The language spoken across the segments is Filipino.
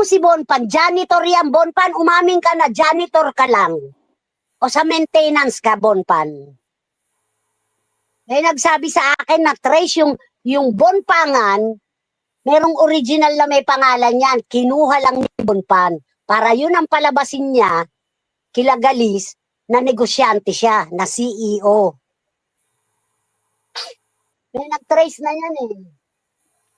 mo si Bonpan, janitor yan, Bonpan, umamin ka na, janitor ka lang. O sa maintenance ka, Bonpan. May nagsabi sa akin na trace yung Bonpangan, merong original na may pangalan yan, kinuha lang ni Bonpan. Para yun ang palabasin niya, kilagalis, na negosyante siya, na CEO. May nag-trace na yan eh.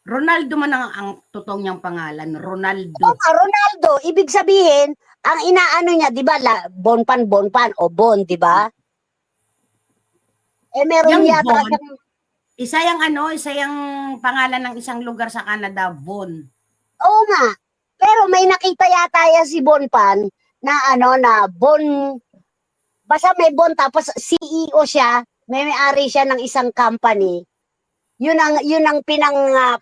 Ronaldo man ang totoong niyang pangalan, Ronaldo. Ronaldo, ibig sabihin, ang inaano niya, di ba, Bonpan, o Bon, di ba? Meron Yung yata Bon, siyang... isa yung pangalan ng isang lugar sa Canada, Bon. Oo nga, pero may nakita yata yan si Bonpan, na Bon, basta may Bon, tapos CEO siya, may-ari siya ng isang company. Yun ang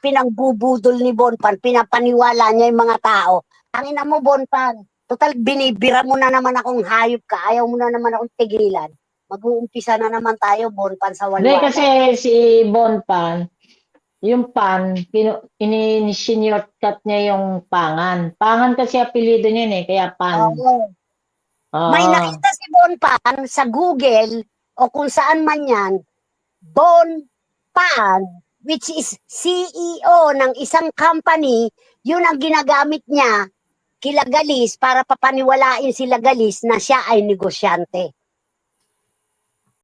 pinangbubudol ni Bonpan, pinapaniwala niya yung mga tao. Ang ina mo, Bonpan, total binibira mo na naman akong hayop ka, ayaw mo na naman akong tigilan. Mag-uumpisa na naman tayo, Bonpan, sa Hindi, walwala. kasi si Bonpan, yung pan, shortcut niya yung pangan. Pangan kasi apelido niya kaya pan. Oo. May nakita si Bonpan sa Google o kung saan man yan, Bonpan, which is CEO ng isang company, yun ang ginagamit niya kila Galis para papaniwalain sila Galis na siya ay negosyante.